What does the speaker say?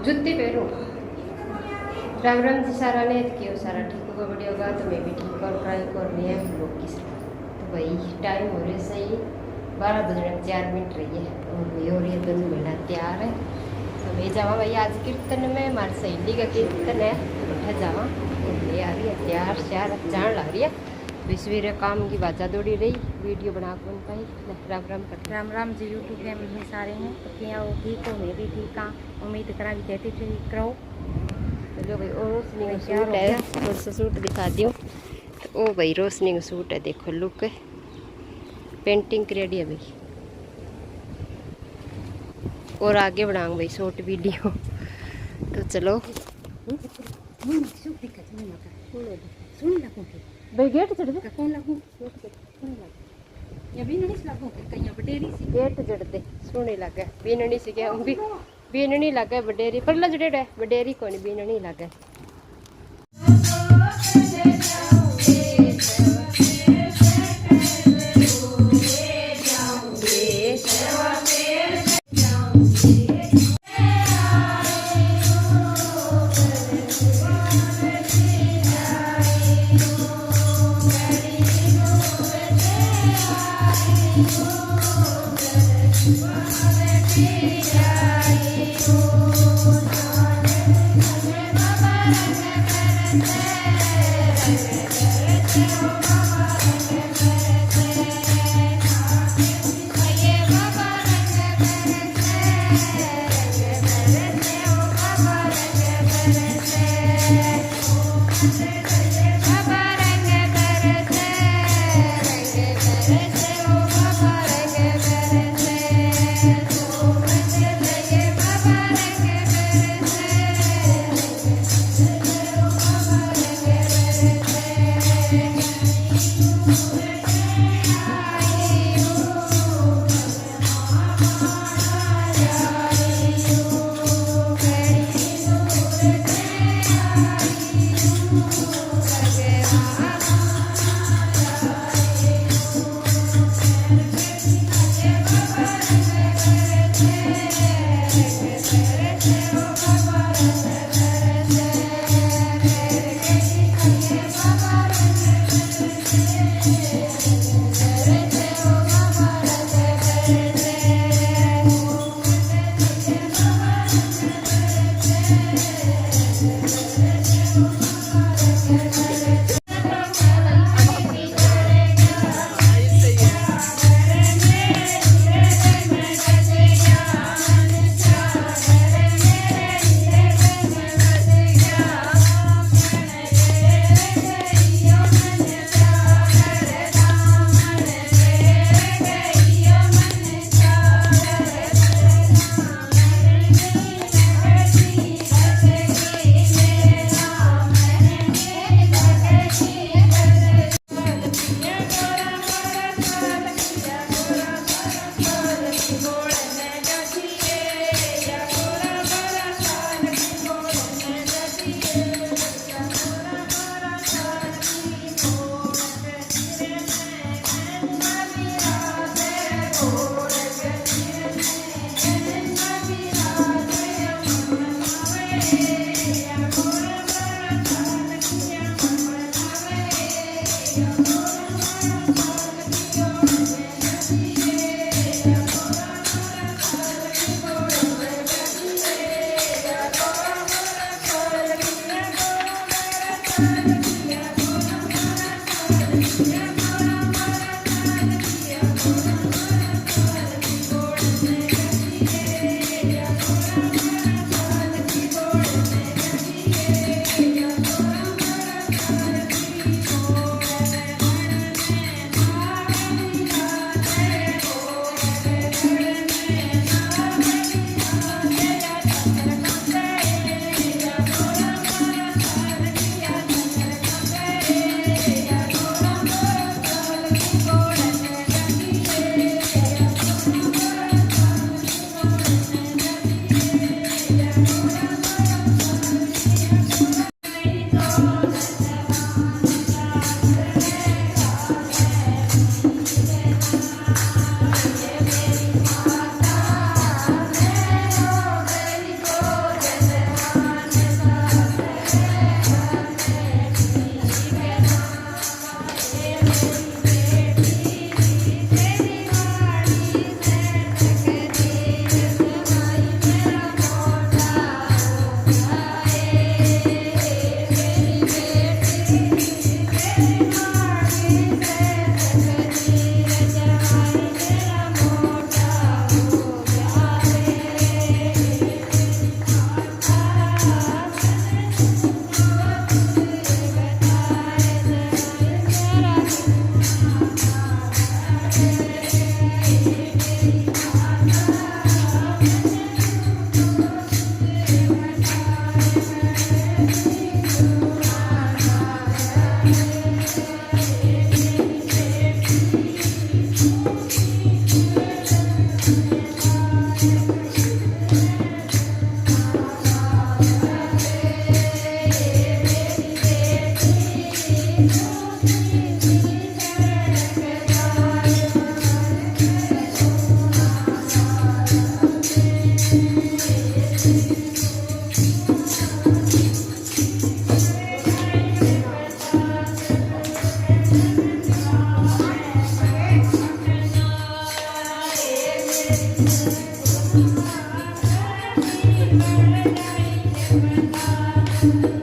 जुत्ती पहनूँ। राम राम जी सारा ने क्यों सारा ठीक होगा बढ़िया होगा तो मैं भी ठीक और ट्राई कर रही है लोग की। तो भाई टाइम हो रही सही 12 बजने 4 मिनट रही है और भाई और ये दोनों महीना तैयार है तो मैं जावा भाई आज कीर्तन में हमारी सहेली का कीर्तन है बैठा जावा और ले आ रही है तैयार श्यार जान ला रही है। विश्वीर काम की बाजा दौड़ी रही वीडियो बना कौन पाई। राम राम कर राम राम जी यूट्यूब फैमिली में सारे हैं तो क्या वो ठीक हो मैं भी ठीक हाँ उम्मीद करा भी कहती ठीक रहो। चलो भाई और रोशनी का सूट है थोड़ा सा सूट दिखा दियो तो ओ भाई रोशनी का सूट है देखो लुक है पेंटिंग रेडी है भाई और आगे बढ़ाऊँ भाई शॉर्ट वीडियो तो चलो भाई गेट चढ़ दे कौन लगूं या भी नहीं लगूं कहीं बटेरी सी गेट चढ़ दे सोने लगे बीननी से क्या भी बीननी लगे बडेरी पर लजड़े है बडेरी को नहीं बीननी लगे। મળે જાય છે બધા